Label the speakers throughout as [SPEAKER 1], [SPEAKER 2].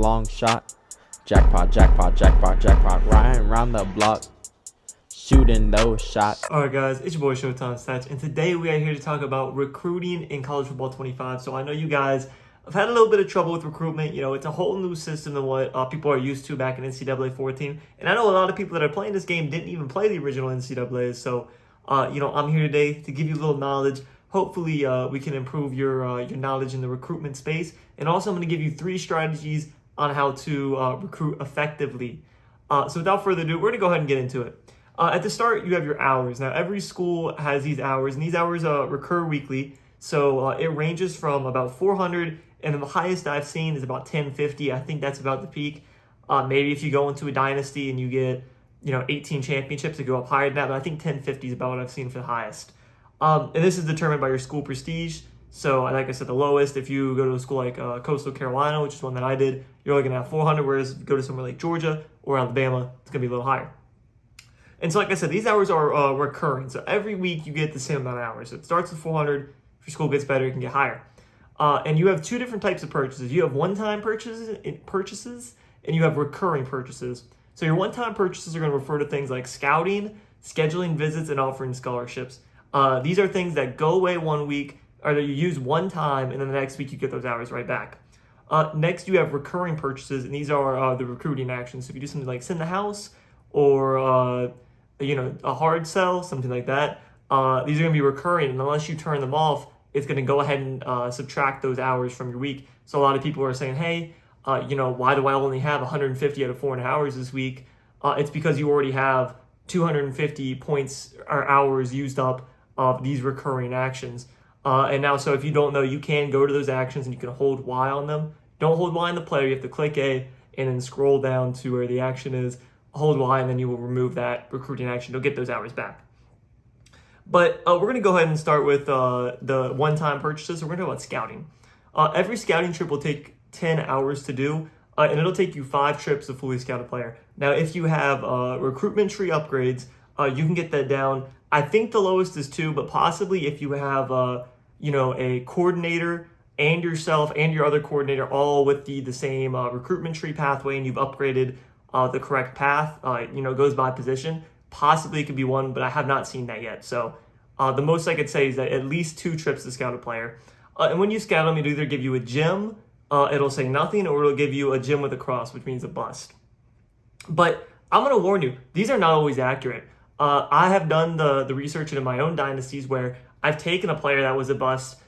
[SPEAKER 1] long shot. Jackpot, jackpot, jackpot, jackpot. Riding around the block, shooting those shots.
[SPEAKER 2] Alright guys, it's your boy Showtime Stats, and today we are here to talk about recruiting in college football 25. So I know you guys have had a little bit of trouble with recruitment. You know, it's a whole new system than what people are used to back in NCAA 14. And I know a lot of people that are playing this game didn't even play the original NCAA. So, I'm here today to give you a little knowledge. Hopefully, we can improve your knowledge in the recruitment space. And also, I'm going to give you 3 strategies on how to recruit effectively. So without further ado, we're going to go ahead and get into it. At the start, you have your hours. Now, every school has these hours, and these hours recur weekly. So it ranges from about 400, and the highest I've seen is about 1050. I think that's about the peak. Maybe if you go into a dynasty and you get, 18 championships, it go up higher than that. But I think 1050 is about what I've seen for the highest. And this is determined by your school prestige. So, like I said, the lowest, if you go to a school like Coastal Carolina, which is one that I did, you're only going to have 400, whereas if you go to somewhere like Georgia or Alabama, it's going to be a little higher. And so, like I said, these hours are recurring. So every week you get the same amount of hours. So it starts with 400. If your school gets better, it can get higher. And you have 2 different types of purchases. You have one-time purchases, and you have recurring purchases. So your one-time purchases are going to refer to things like scouting, scheduling visits, and offering scholarships. These are things that go away one week, or that you use one time, and then the next week you get those hours right back. Next, you have recurring purchases, and these are the recruiting actions. So if you do something like send the house or a hard sell, something like that, these are going to be recurring, and unless you turn them off, it's going to go ahead and subtract those hours from your week. So a lot of people are saying, hey, why do I only have 150 out of 400 hours this week? It's because you already have 250 points or hours used up of these recurring actions. And now, so if you don't know, you can go to those actions and you can hold Y on them. Don't hold Y on the player. You have to click A and then scroll down to where the action is. Hold Y, and then you will remove that recruiting action. You'll get those hours back. But we're going to go ahead and start with the one-time purchases. So we're going to talk about scouting. Every scouting trip will take 10 hours to do, and it'll take you 5 trips to fully scout a player. Now, if you have recruitment tree upgrades, you can get that down. I think the lowest is 2, but possibly if you have a coordinator and yourself and your other coordinator all with the same recruitment tree pathway, and you've upgraded the correct path, goes by position. Possibly it could be 1, but I have not seen that yet. So the most I could say is that at least 2 trips to scout a player. And when you scout them, it'll either give you a gem, it'll say nothing, or it'll give you a gem with a cross, which means a bust. But I'm going to warn you, these are not always accurate. I have done the research in my own dynasties where I've taken a player that was a bust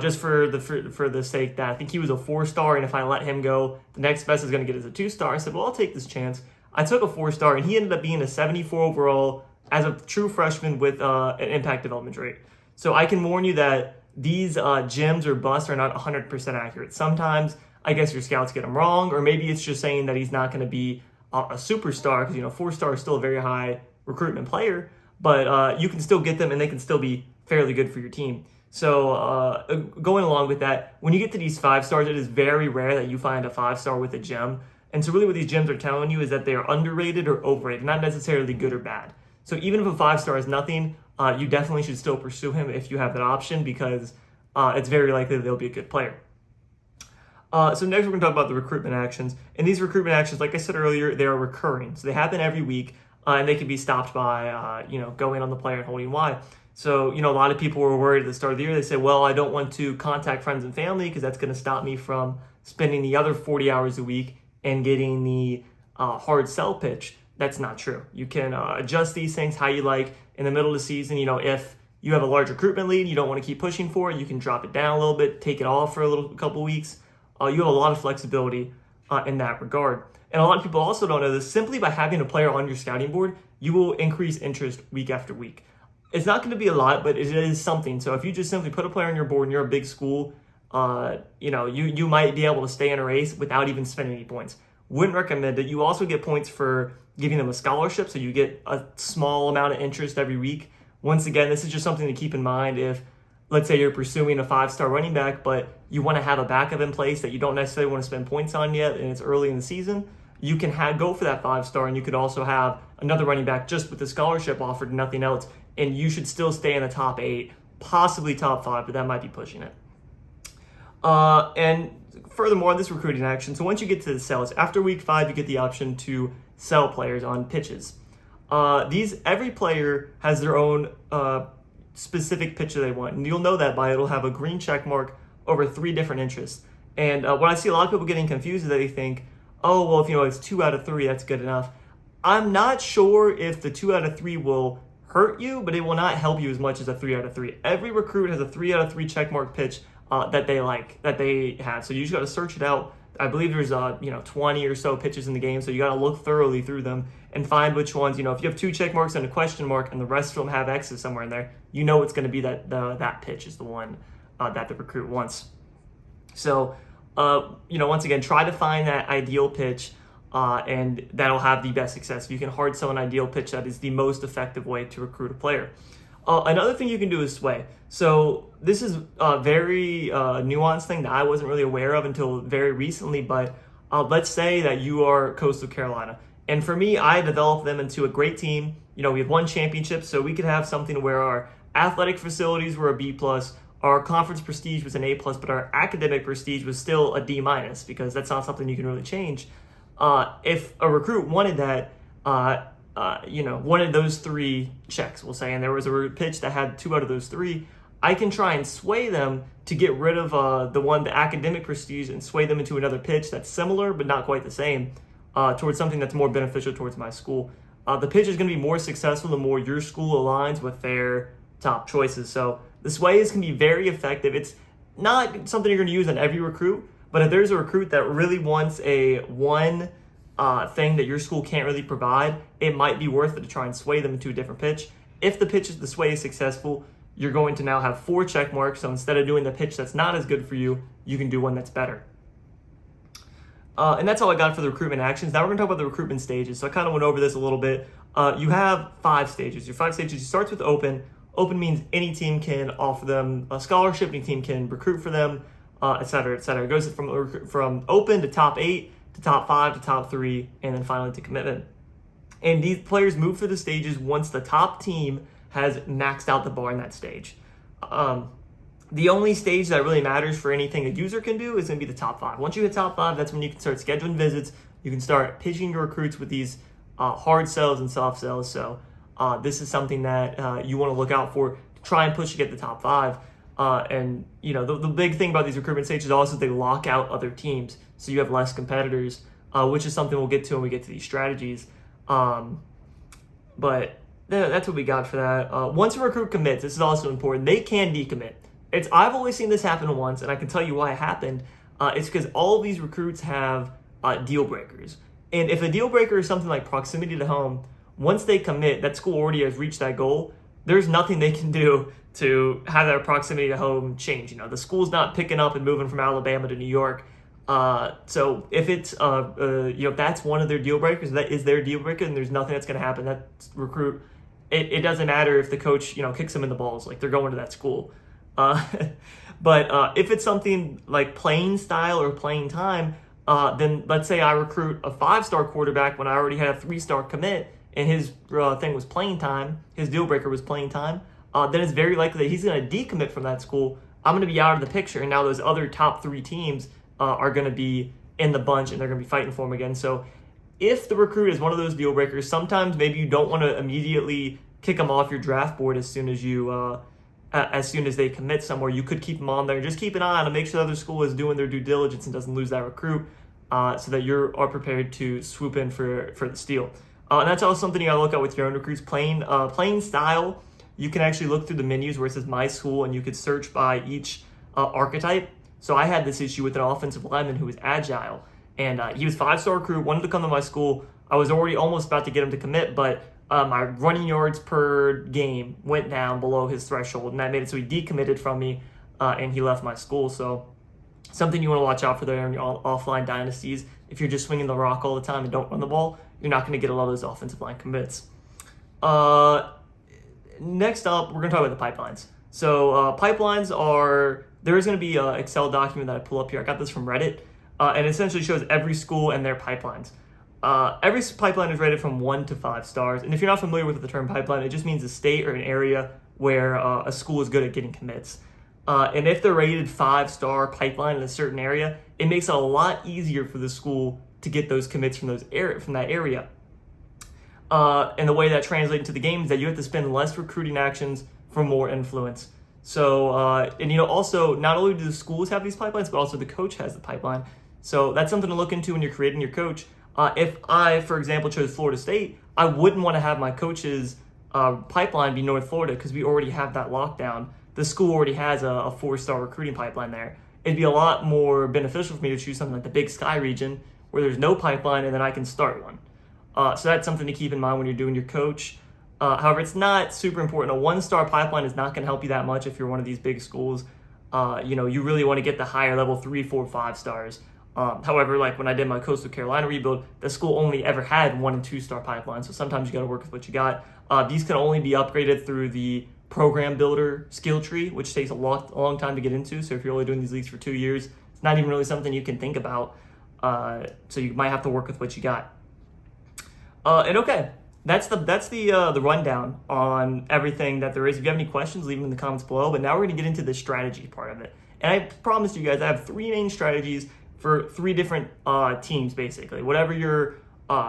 [SPEAKER 2] just for the sake that I think he was a 4-star, and if I let him go, the next best is going to get as a 2-star. I said, well, I'll take this chance. I took a 4-star, and he ended up being a 74 overall as a true freshman with an impact development rate. So I can warn you that these gems or busts are not 100% accurate. Sometimes I guess your scouts get them wrong, or maybe it's just saying that he's not going to be a superstar because 4-star is still a very high recruitment player, but you can still get them, and they can still be fairly good for your team. So going along with that, when you get to these 5-stars, it is very rare that you find a 5-star with a gem. And so really what these gems are telling you is that they are underrated or overrated, not necessarily good or bad. So even if a 5-star is nothing, you definitely should still pursue him if you have that option, because it's very likely that they'll be a good player. So next we're going to talk about the recruitment actions. And these recruitment actions, like I said earlier, they are recurring. So they happen every week, and they can be stopped by, going on the player and holding Y. So, a lot of people were worried at the start of the year. They said, well, I don't want to contact friends and family because that's going to stop me from spending the other 40 hours a week and getting the hard sell pitch. That's not true. You can adjust these things how you like. In the middle of the season, if you have a large recruitment lead, you don't want to keep pushing for it, you can drop it down a little bit, take it off for a couple weeks. You have a lot of flexibility in that regard. And a lot of people also don't know this. Simply by having a player on your scouting board, you will increase interest week after week. It's not going to be a lot, but it is something. So if you just simply put a player on your board and you're a big school, you might be able to stay in a race without even spending any points. Wouldn't recommend it. You also get points for giving them a scholarship, so you get a small amount of interest every week. Once again, this is just something to keep in mind if, let's say, you're pursuing a 5-star running back, but you want to have a backup in place that you don't necessarily want to spend points on yet, and it's early in the season. You can go for that 5-star, and you could also have another running back just with the scholarship offered and nothing else, and you should still stay in the top 8, possibly top 5, but that might be pushing it. And furthermore, this recruiting action. So once you get to the sales, after week 5, you get the option to sell players on pitches. Every player has their own specific pitch that they want, and you'll know that by it'll have a green check mark over 3 different interests. And what I see a lot of people getting confused is that they think, oh, well, if it's 2 out of 3, that's good enough. I'm not sure if the 2 out of 3 will hurt you, but it will not help you as much as a 3 out of 3. Every recruit has a 3 out of 3 checkmark pitch that they like, that they have. So you just got to search it out. I believe there's 20 or so pitches in the game, so you got to look thoroughly through them and find which ones. If you have 2 check marks and a question mark, and the rest of them have X's somewhere in there, it's going to be that pitch is the one that the recruit wants. So once again, try to find that ideal pitch. And that'll have the best success. If you can hard sell an ideal pitch, that is the most effective way to recruit a player. Another thing you can do is sway. So this is a very nuanced thing that I wasn't really aware of until very recently, but let's say that you are Coastal Carolina. And for me, I developed them into a great team. We have won championships, so we could have something where our athletic facilities were a B+, our conference prestige was an A+, but our academic prestige was still a D-, because that's not something you can really change. If a recruit wanted that, wanted those 3 checks, we'll say, and there was a pitch that had 2 out of those 3, I can try and sway them to get rid of the academic prestige, and sway them into another pitch that's similar but not quite the same, towards something that's more beneficial towards my school. The pitch is going to be more successful the more your school aligns with their top choices. So the sways can be very effective. It's not something you're going to use on every recruit, but if there's a recruit that really wants one thing that your school can't really provide, it might be worth it to try and sway them into a different pitch. If the sway is successful, you're going to now have 4 check marks. So instead of doing the pitch that's not as good for you, you can do one that's better. And that's all I got for the recruitment actions. Now we're going to talk about the recruitment stages. So I kind of went over this a little bit. You have 5 stages. Your 5 stages, you start with open. Open means any team can offer them a scholarship, any team can recruit for them, et cetera, et cetera. It goes from open to top 8 to top 5 to top 3, and then finally to commitment. And these players move through the stages once the top team has maxed out the bar in that stage. The only stage that really matters for anything a user can do is going to be the top 5. Once you hit top 5, that's when you can start scheduling visits. You can start pitching your recruits with these hard sells and soft sells. So this is something that you want to look out for. Try and push to get the top 5. And the big thing about these recruitment stages also is they lock out other teams, so you have less competitors, which is something we'll get to when we get to these strategies. But that's what we got for that. Once a recruit commits, this is also important, they can decommit. I've only seen this happen once, and I can tell you why it happened. It's because all of these recruits have deal breakers. And if a deal breaker is something like proximity to home, once they commit, that school already has reached that goal. There's nothing they can do to have that proximity to home change. The school's not picking up and moving from Alabama to New York. So if it's if that's one of their deal breakers, that is their deal breaker, and there's nothing that's going to happen. That recruit, it doesn't matter if the coach kicks them in the balls, like they're going to that school. But if it's something like playing style or playing time, then let's say I recruit a 5-star quarterback when I already had a 3-star commit, and his thing was playing time, his deal breaker was playing time, then it's very likely that he's going to decommit from that school. I'm going to be out of the picture, and now those other top 3 teams are going to be in the bunch, and they're going to be fighting for him again. So if the recruit is one of those deal breakers, sometimes maybe you don't want to immediately kick them off your draft board as soon as they commit somewhere. You could keep them on there. Just keep an eye on them, make sure the other school is doing their due diligence and doesn't lose that recruit, so that you are prepared to swoop in for the steal. And that's also something you got to look at with your own recruits. Playing style, you can actually look through the menus where it says My School, and you could search by each archetype. So I had this issue with an offensive lineman who was agile, and he was 5-star recruit, wanted to come to my school. I was already almost about to get him to commit, but my running yards per game went down below his threshold, and that made it so he decommitted from me, and he left my school. So something you want to watch out for there in your offline dynasties. If you're just swinging the rock all the time and don't run the ball, you're not going to get a lot of those offensive line commits. Next up, we're going to talk about the pipelines. So pipelines there is going to be an Excel document that I pull up here. I got this from Reddit, and it essentially shows every school and their pipelines. Every pipeline is rated from 1 to 5 stars. And if you're not familiar with the term pipeline, it just means a state or an area where a school is good at getting commits. And if they're rated 5-star pipeline in a certain area, it makes it a lot easier for the school to get those commits from that area. And the way that translates into the game is that you have to spend less recruiting actions for more influence. So, also not only do the schools have these pipelines, but also the coach has the pipeline. So that's something to look into when you're creating your coach. If I, for example, chose Florida State, I wouldn't want to have my coach's pipeline be North Florida because we already have that lockdown. The school already has a 4-star recruiting pipeline there. It'd be a lot more beneficial for me to choose something like the Big Sky region where there's no pipeline and then I can start one. So that's something to keep in mind when you're doing your coach. However, it's not super important. A 1-star pipeline is not going to help you that much if you're one of these big schools. You really want to get the higher level 3, 4, 5 stars. However, like when I did my Coastal Carolina rebuild, the school only ever had 1 and 2-star pipelines. So sometimes you got to work with what you got. These can only be upgraded through the program builder skill tree, which takes a long time to get into. So if you're only doing these leagues for 2 years, it's not even really something you can think about. So you might have to work with what you got. That's the rundown on everything that there is. If you have any questions, leave them in the comments below. But now we're going to get into the strategy part of it. And I promised you guys I have 3 main strategies for 3 different teams, basically. Whatever your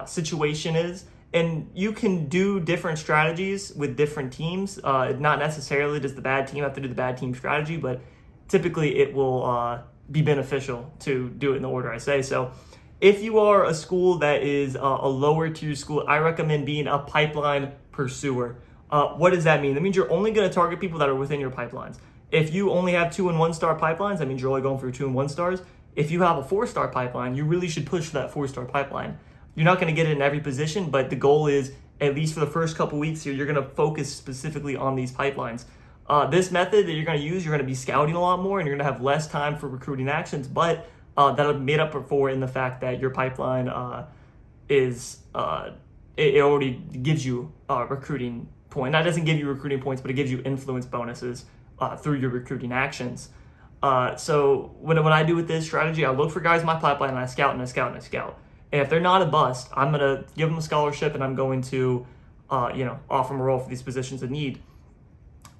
[SPEAKER 2] situation is. And you can do different strategies with different teams. Not necessarily does the bad team have to do the bad team strategy, but typically it will be beneficial to do it in the order I say. So if you are a school that is a lower tier school, I recommend being a pipeline pursuer. What does that mean? That means you're only going to target people that are within your pipelines. If you only have 2 and 1-star pipelines, that means you're only going for 2 and 1 stars. If you have a 4-star pipeline, you really should push for that 4-star pipeline. You're not going to get it in every position, but the goal is, at least for the first couple weeks here, you're going to focus specifically on these pipelines. This method that you're going to use, you're going to be scouting a lot more, and you're going to have less time for recruiting actions, but that'll be made up for in the fact that your pipeline it already gives you recruiting point. That doesn't give you recruiting points, but it gives you influence bonuses through your recruiting actions. So what I do with this strategy, I look for guys in my pipeline and I scout and I scout and I scout. And if they're not a bust, I'm going to give them a scholarship and I'm going to, offer them a role for these positions of need.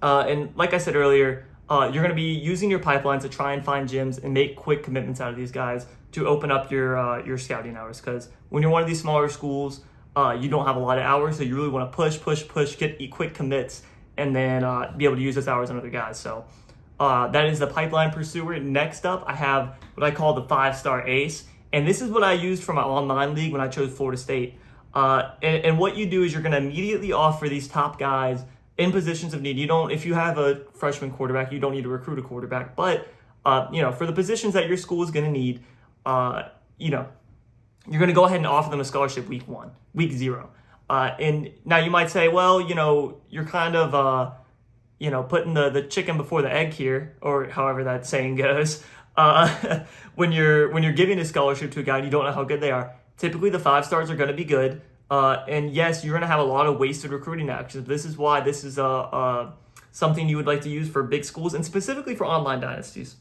[SPEAKER 2] And like I said earlier, you're going to be using your pipelines to try and find gyms and make quick commitments out of these guys to open up your scouting hours. Because when you're one of these smaller schools, you don't have a lot of hours, so you really want to push, get quick commits, and then be able to use those hours on other guys. So that is the pipeline pursuer. Next up, I have what I call the 5-star ace. And this is what I used for my online league when I chose Florida State. And what you do is you're going to immediately offer these top guys in positions of need. If you have a freshman quarterback, you don't need to recruit a quarterback. But, for the positions that your school is going to need, you're going to go ahead and offer them a scholarship week 1, week 0. And now you might say, well, you're kind of, putting the chicken before the egg here, or however that saying goes. When you're giving a scholarship to a guy and you don't know how good they are, typically the 5 stars are going to be good. And yes, you're going to have a lot of wasted recruiting actions. This is why this is something you would like to use for big schools and specifically for online dynasties.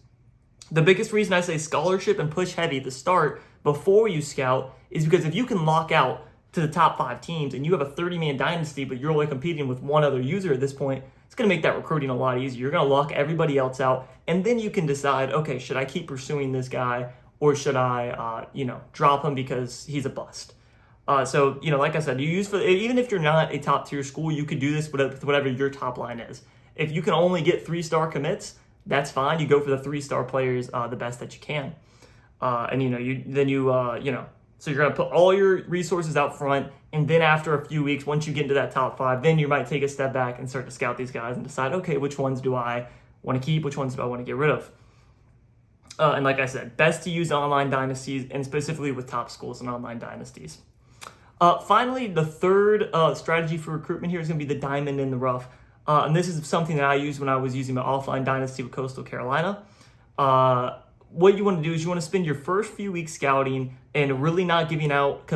[SPEAKER 2] The biggest reason I say scholarship and push heavy at the start before you scout is because if you can lock out to the top 5 teams and you have a 30-man dynasty, but you're only competing with one other user at this point, it's going to make that recruiting a lot easier. You're going to lock everybody else out, and then you can decide, okay, should I keep pursuing this guy or should I, drop him because he's a bust? So, like I said, even if you're not a top-tier school, you could do this with whatever your top line is. If you can only get 3-star commits, that's fine. You go for the 3-star players the best that you can. So you're going to put all your resources out front, and then after a few weeks, once you get into that top 5, then you might take a step back and start to scout these guys and decide, okay, which ones do I want to keep, which ones do I want to get rid of? And like I said, best to use online dynasties, and specifically with top schools and online dynasties. Finally, the third strategy for recruitment here is going to be the diamond in the rough. And this is something that I used when I was using my offline dynasty with Coastal Carolina. What you want to do is you want to spend your first few weeks scouting and really not giving out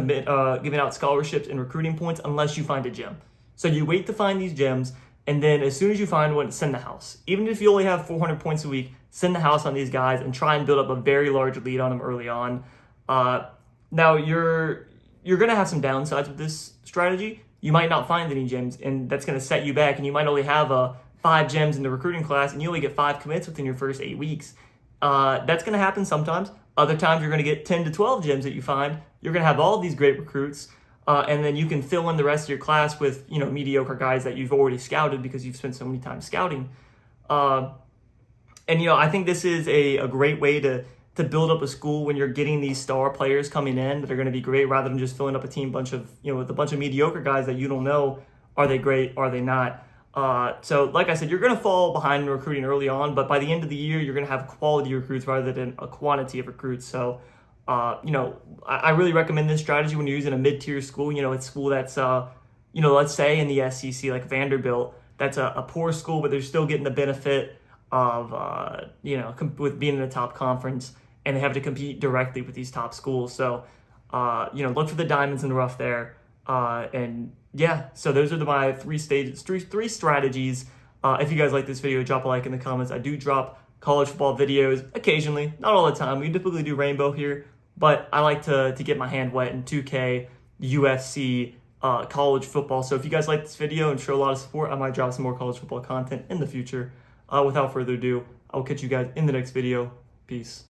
[SPEAKER 2] scholarships and recruiting points unless you find a gym. So you wait to find these gyms, and then as soon as you find one, send the house. Even if you only have 400 points a week, send the house on these guys and try and build up a very large lead on them early on. Now you're going to have some downsides with this strategy. You might not find any gyms, and that's going to set you back, and you might only have 5 gyms in the recruiting class, and you only get 5 commits within your first 8 weeks. That's going to happen sometimes, Other times you're going to get 10 to 12 gyms that you find. You're going to have all these great recruits. And then you can fill in the rest of your class with, mediocre guys that you've already scouted because you've spent so many time scouting. And I think this is a great way to build up a school when you're getting these star players coming in that are going to be great, rather than just filling up a team with a bunch of mediocre guys that you don't know, are they great, are they not. So like I said, you're going to fall behind in recruiting early on, but by the end of the year, you're going to have quality recruits rather than a quantity of recruits. So I really recommend this strategy when you're using a mid-tier school. It's school that's let's say in the SEC, like Vanderbilt, that's a poor school, but they're still getting the benefit of with being in the top conference, and they have to compete directly with these top schools. So look for the diamonds in the rough there. And yeah, so those are my three strategies. If you guys like this video, drop a like in the comments. I do drop college football videos occasionally, not all the time. We typically do rainbow here, but I like to get my hand wet in 2K, UFC, college football. So if you guys like this video and show a lot of support, I might drop some more college football content in the future. Without further ado, I will catch you guys in the next video. Peace.